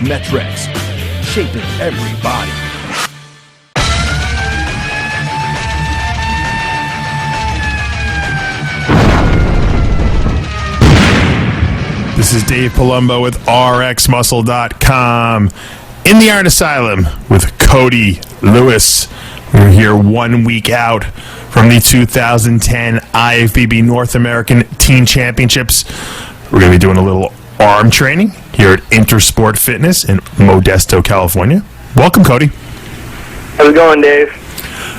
metrics, shaping every body. This is Dave Palumbo with RxMuscle.com in the Art Asylum with Cody Lewis. We're here 1 week out from the 2010 IFBB North American Teen Championships. We're going to be doing a little arm training here at Intersport Fitness in Modesto, California. Welcome, Cody. How's it going, Dave?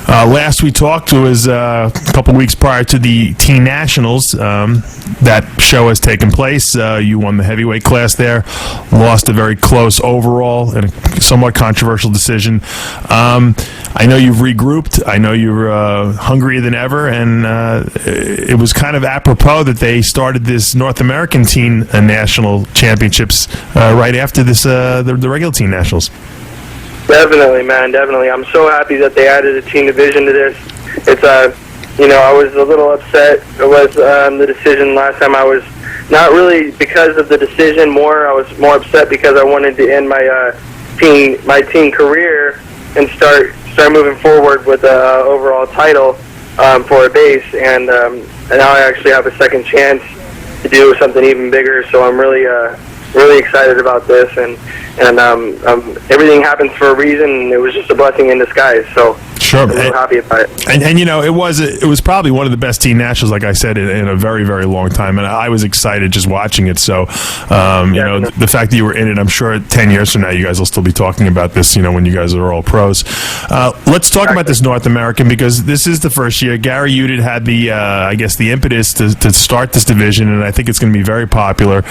Last we talked was a couple weeks prior to the Teen Nationals. That show has taken place. You won the heavyweight class there, lost a very close overall and a somewhat controversial decision. I know you've regrouped. I know you're hungrier than ever, and it was kind of apropos that they started this North American Teen National Championships right after this the regular Teen Nationals. Definitely, man, definitely. I'm so happy that they added a teen division to this. It's, I was a little upset. It was the decision last time. I was not really because of the decision. I was more upset because I wanted to end my teen career and start moving forward with the overall title for a base. And now I actually have a second chance to do something even bigger. So I'm really excited about this, and everything happens for a reason, and it was just a blessing in disguise. So sure, I'm really happy about it. And you know, it was probably one of the best teen nationals, like I said, in a very, very long time, and I was excited just watching it. So you know, the fact that you were in it, I'm sure 10 years from now you guys will still be talking about this, you know, when you guys are all pros. Let's talk about this North American, because this is the first year. Gary Udit had the I guess the impetus to start this division, and I think it's going to be very popular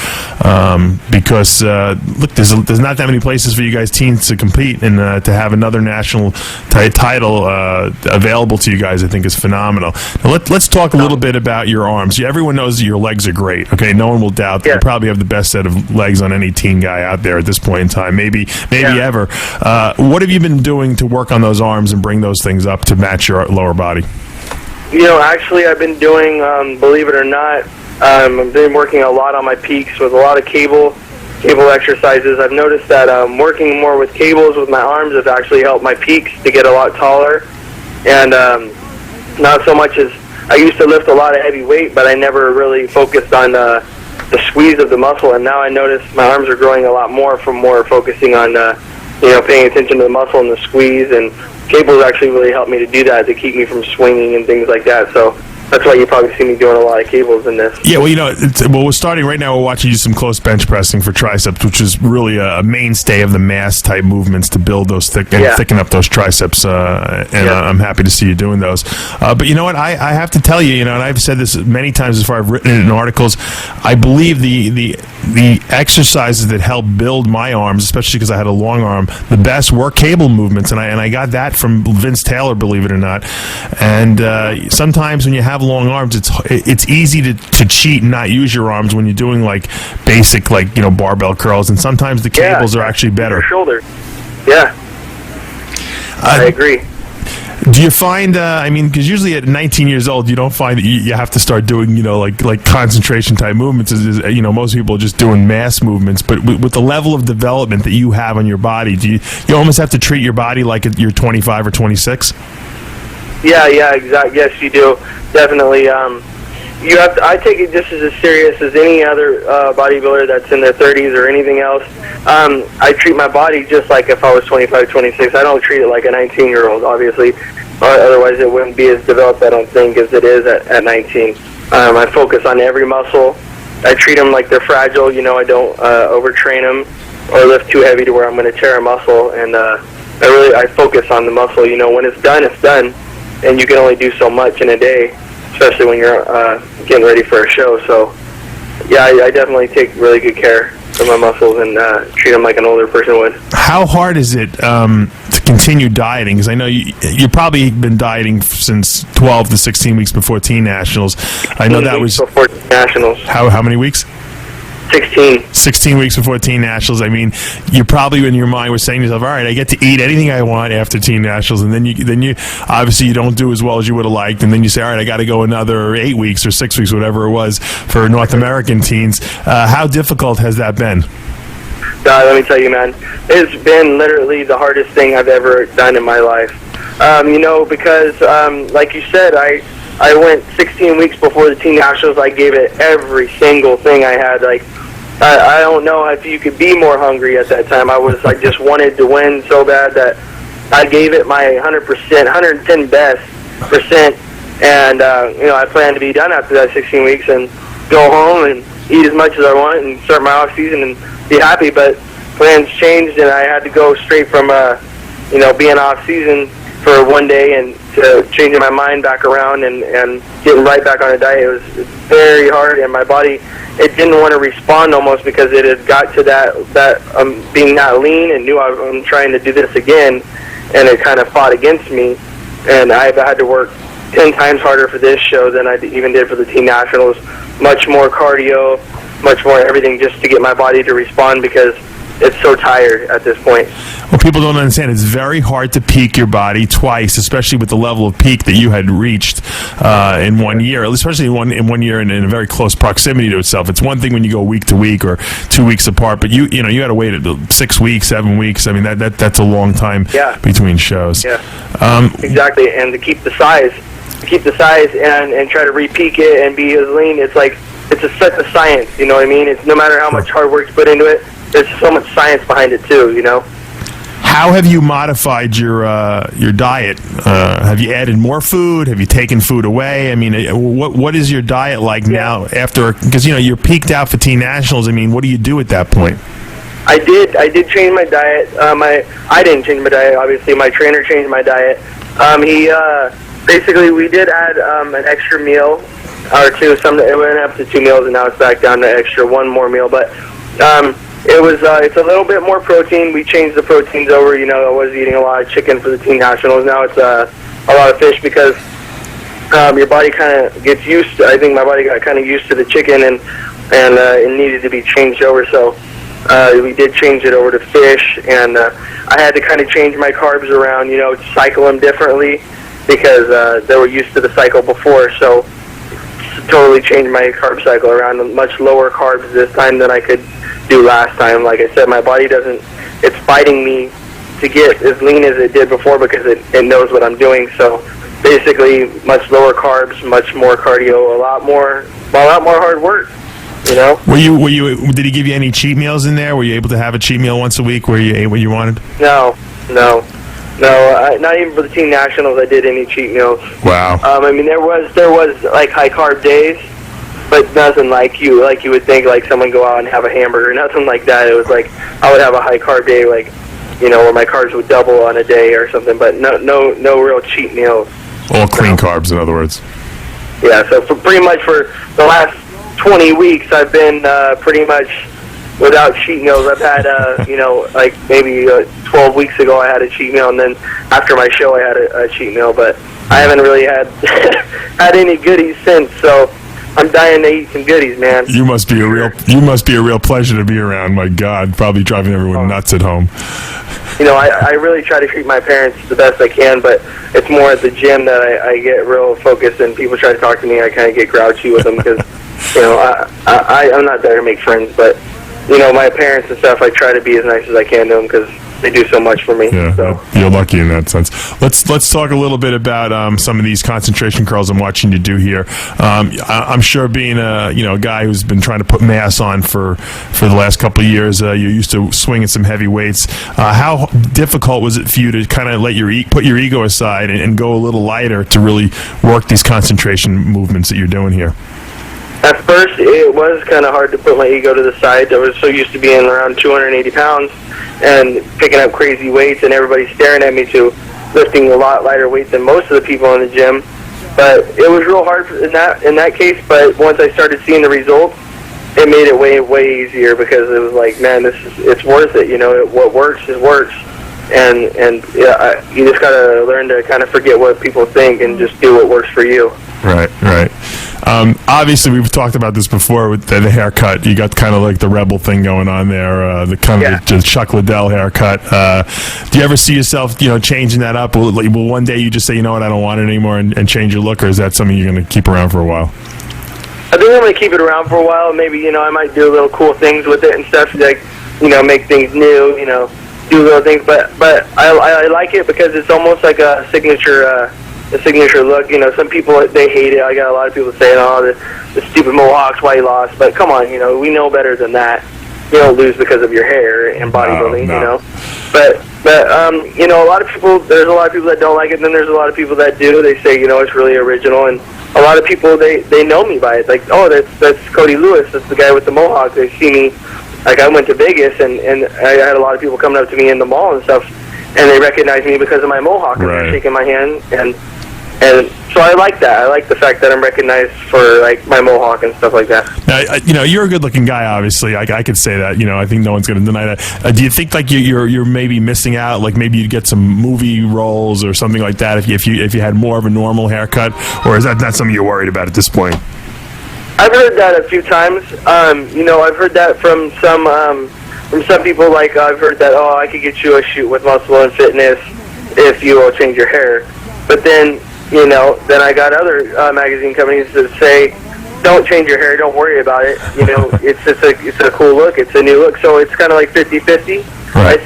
because look, there's not that many places for you guys teens to compete, and to have another national title available to you guys, I think, is phenomenal. Now, let's talk a little bit about your arms. Everyone knows that your legs are great. Okay, no one will doubt that. You probably have the best set of legs on any teen guy out there at this point in time, maybe ever. What have you been doing to work on those arms and bring those things up to match your lower body? You know, actually, I've been doing, believe it or not, I've been working a lot on my peaks with a lot of cable exercises. I've noticed that working more with cables with my arms has actually helped my peaks to get a lot taller, and not so much as I used to lift a lot of heavy weight, but I never really focused on the squeeze of the muscle, and now I notice my arms are growing a lot more from more focusing on paying attention to the muscle and the squeeze, and cables actually really helped me to do that, to keep me from swinging and things like that. So that's why you probably see me doing a lot of cables in this. Yeah, well, you know, we're starting right now. We're watching you some close bench pressing for triceps, which is really a mainstay of the mass type movements to build those thicken up those triceps. I'm happy to see you doing those. But you know what? I have to tell you, you know, and I've said this many times before. I've written it in articles. I believe the exercises that help build my arms, especially because I had a long arm, the best were cable movements, and I got that from Vince Taylor, believe it or not. And sometimes when you have long arms, it's easy to cheat and not use your arms when you're doing like basic, like, you know, barbell curls, and sometimes the cables are actually better. Your shoulder. Yeah. I agree. Do you find, I mean, because usually at 19 years old, you don't find that you have to start doing, you know, like concentration type movements. You know, most people are just doing mass movements. But with the level of development that you have on your body, do you almost have to treat your body like you're 25 or 26? Yeah, exactly. Yes, you do. Definitely. You have to, I take it just as serious as any other bodybuilder that's in their 30s or anything else. I treat my body just like if I was 25, 26. I don't treat it like a 19-year-old, obviously. Otherwise, it wouldn't be as developed, I don't think, as it is at 19. I focus on every muscle. I treat them like they're fragile. You know, I don't overtrain them or lift too heavy to where I'm going to tear a muscle. And I focus on the muscle. You know, when it's done, it's done. And you can only do so much in a day, especially when you're getting ready for a show. So, yeah, I definitely take really good care of my muscles and treat them like an older person would. How hard is it to continue dieting? Because I know you've probably been dieting since 12 to 16 weeks before Teen Nationals. I know that was before Nationals. How many weeks? 16 weeks before Teen Nationals. I mean, you probably in your mind were saying to yourself, all right, I get to eat anything I want after Teen Nationals, and then you obviously you don't do as well as you would have liked, and then you say, all right, I got to go another 8 weeks or 6 weeks, whatever it was, for North American teens. How difficult has that been? Let me tell you, man, it's been literally the hardest thing I've ever done in my life. Because like you said, I went 16 weeks before the Teen Nationals. I gave it every single thing I had. Like, I don't know if you could be more hungry at that time. I just wanted to win so bad that I gave it my 100%, 110 best percent. And, I plan to be done after that 16 weeks and go home and eat as much as I want and start my off season and be happy. But plans changed, and I had to go straight from, being off season for one day and to changing my mind back around and getting right back on a diet. It was very hard, and my body, it didn't want to respond almost because it had got to that being not lean and knew I'm trying to do this again, and it kind of fought against me. And I've had to work 10 times harder for this show than I even did for the Teen Nationals. Much more cardio, much more everything just to get my body to respond because it's so tired at this point. Well, people don't understand. It's very hard to peak your body twice, especially with the level of peak that you had reached in 1 year, especially in one year in a very close proximity to itself. It's one thing when you go week to week or 2 weeks apart, but you had to wait 6 weeks, 7 weeks. I mean, that's a long time between shows. Yeah, exactly. And to keep the size and try to re-peak it and be as lean, it's like it's such a science. You know what I mean? It's no matter how much hard work's put into it, there's so much science behind it too. You know. How have you modified your diet? Have you added more food? Have you taken food away? I mean, what is your diet like now after? Because you're peaked out for Teen Nationals. I mean, what do you do at that point? I did change my diet. I didn't change my diet. Obviously, my trainer changed my diet. Basically, we did add an extra meal or two. It went up to 2 meals, and now it's back down to one more meal. But it's a little bit more protein. We changed the proteins over. I was eating a lot of chicken for the Teen Nationals. Now it's a lot of fish because your body kind of gets used to. I think my body got kind of used to the chicken, and it needed to be changed over. So we did change it over to fish, and I had to kind of change my carbs around. Cycle them differently because they were used to the cycle before. So totally changed my carb cycle around, much lower carbs this time than I could do last time. Like I said, my body it's fighting me to get as lean as it did before because it knows what I'm doing. So basically much lower carbs, much more cardio, a lot more hard work. Did he give you any cheat meals in there? Were you able to have a cheat meal once a week where you ate what you wanted? No, not even for the Teen Nationals I did any cheat meals. Wow. I mean, there was like high carb days, but nothing like you would think, like someone go out and have a hamburger, nothing like that. It was like I would have a high carb day, like where my carbs would double on a day or something, but no real cheat meals. All clean carbs, in other words. Yeah. So pretty much for the last 20 weeks, I've been pretty much without cheat meals. I've had, like maybe 12 weeks ago I had a cheat meal, and then after my show I had a cheat meal, but I haven't really had had any goodies since, so I'm dying to eat some goodies, man. You must be a real pleasure to be around. My God, probably driving everyone nuts at home. I really try to treat my parents the best I can, but it's more at the gym that I get real focused, and people try to talk to me. I kind of get grouchy with them because, I'm not there to make friends, but my parents and stuff, I try to be as nice as I can to them because they do so much for me. Yeah, so. You're lucky in that sense. Let's talk a little bit about some of these concentration curls I'm watching you do here. I'm sure being a guy who's been trying to put mass on for the last couple of years, you're used to swinging some heavy weights. How difficult was it for you to kind of put your ego aside and go a little lighter to really work these concentration movements that you're doing here? At first, it was kind of hard to put my ego to the side. I was so used to being around 280 pounds and picking up crazy weights, and everybody staring at me to lifting a lot lighter weight than most of the people in the gym. But it was real hard in that case. But once I started seeing the results, it made it way easier because it was like, man, it's worth it. What works works, and you just gotta learn to kind of forget what people think and just do what works for you. Right. Obviously, we've talked about this before with the haircut. You got kind of like the rebel thing going on there, the Chuck Liddell haircut. Do you ever see yourself, changing that up? Will one day you just say, you know what, I don't want it anymore, and change your look, or is that something you're going to keep around for a while? I think I'm going to keep it around for a while. Maybe, I might do little cool things with it and stuff. Like, make things new, do little things. But I like it because it's almost like a signature look. Some people, they hate it. I got a lot of people saying, "Oh, the stupid Mohawks, why you lost?" But come on, we know better than that. You don't lose because of your hair in bodybuilding, No. But a lot of people. There's a lot of people that don't like it, and then there's a lot of people that do. They say, it's really original, and a lot of people they know me by it. Like, oh, that's Cody Lewis. That's the guy with the Mohawk. They see me. Like, I went to Vegas, and I had a lot of people coming up to me in the mall and stuff, and they recognize me because of my Mohawk, and they're shaking my hand, and so I like that. I like the fact that I'm recognized for, like, my Mohawk and stuff like that. Now, you're a good-looking guy, obviously. I could say that. I think no one's going to deny that. Do you think, like, you're maybe missing out? Like, maybe you'd get some movie roles or something like that if you had more of a normal haircut? Or is that not something you're worried about at this point? I've heard that a few times. I've heard that from some people. Like, I've heard that, oh, I could get you a shoot with Muscle and Fitness if you will change your hair. But then, then I got other magazine companies that say, don't change your hair, don't worry about it. It's a cool look, it's a new look. So it's kind of like 50-50, right.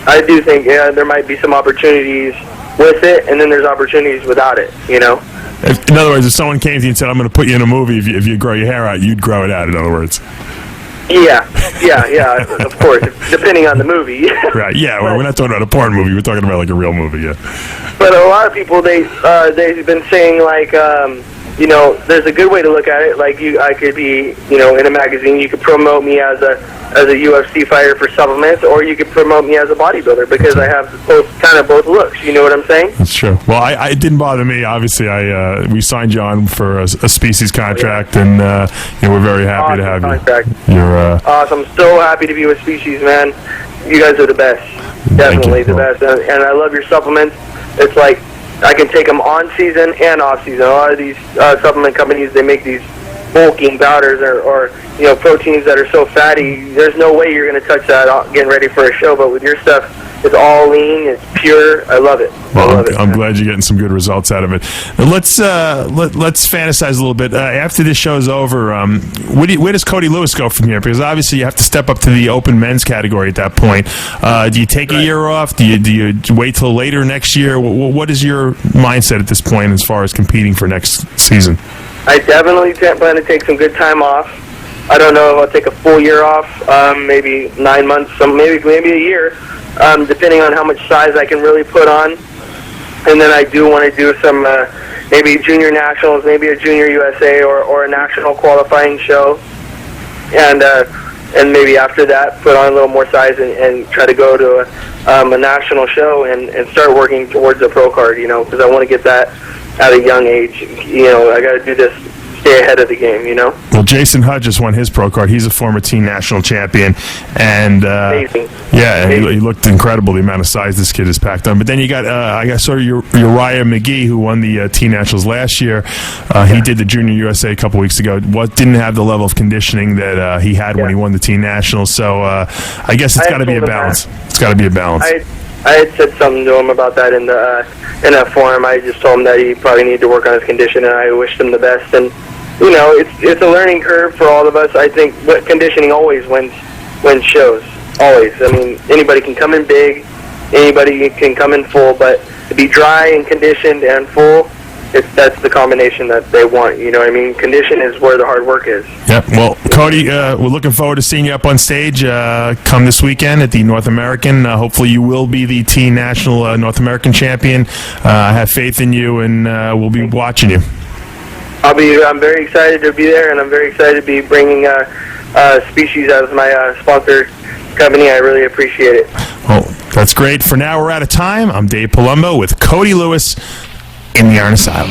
I do think, there might be some opportunities with it, and then there's opportunities without it, In other words, if someone came to you and said, I'm going to put you in a movie, if you grow your hair out, you'd grow it out, in other words. Yeah, of course, depending on the movie. Right, yeah, we're not talking about a porn movie, we're talking about, like, a real movie, yeah. But a lot of people, they've been saying, like, there's a good way to look at it. Like, I could be, in a magazine, you could promote me as a UFC fighter for supplements, or you could promote me as a bodybuilder because I have both looks. You know what I'm saying? That's true. Well, it didn't bother me. Obviously, we signed you on for a species contract, and we're very happy to have you. You're awesome. So happy to be with Species, man. You guys are the best. Definitely the best. And I love your supplements. It's like I can take them on season and off season. A lot of these supplement companies, they make these bulking powders or proteins that are so fatty. There's no way you're going to touch that getting ready for a show. But with your stuff, it's all lean. It's pure. I love it. Well, I'm glad you're getting some good results out of it. Let's fantasize a little bit. After this show's over, where does Cody Lewis go from here? Because obviously you have to step up to the open men's category at that point. Do you take a year off? Do you wait till later next year? What is your mindset at this point as far as competing for next season? I definitely plan to take some good time off. I don't know if I'll take a full year off, maybe 9 months, maybe a year, depending on how much size I can really put on. And then I do want to do some maybe junior nationals, maybe a junior USA or a national qualifying show. And maybe after that, put on a little more size and try to go to a national show and start working towards a pro card, because I want to get that at a young age. I got to do this, stay ahead of the game, Well, Jason Hudd just won his pro card. He's a former teen national champion. And, amazing. Yeah, and he looked incredible, the amount of size this kid has packed on. But then you got, Uriah McGee, who won the teen nationals last year. He did the Junior USA a couple weeks ago. Didn't have the level of conditioning that he had when he won the teen nationals. So I guess it's got to be a balance. It's got to be a balance. I had said something to him about that in that forum. I just told him that he probably needed to work on his condition, and I wished him the best. And it's a learning curve for all of us. I think conditioning always wins shows. Always. I mean, anybody can come in big, anybody can come in full, but to be dry and conditioned and full, that's the combination that they want. You know what I mean? Condition is where the hard work is. Yep. Well, Cody, we're looking forward to seeing you up on stage come this weekend at the North American. Hopefully you will be the teen national North American champion. I have faith in you, and we'll be watching you. I'm very excited to be there, and I'm very excited to be bringing Species as my sponsor company. I really appreciate it. Well, that's great. For now, we're out of time. I'm Dave Palumbo with Cody Lewis in the Iron Asylum.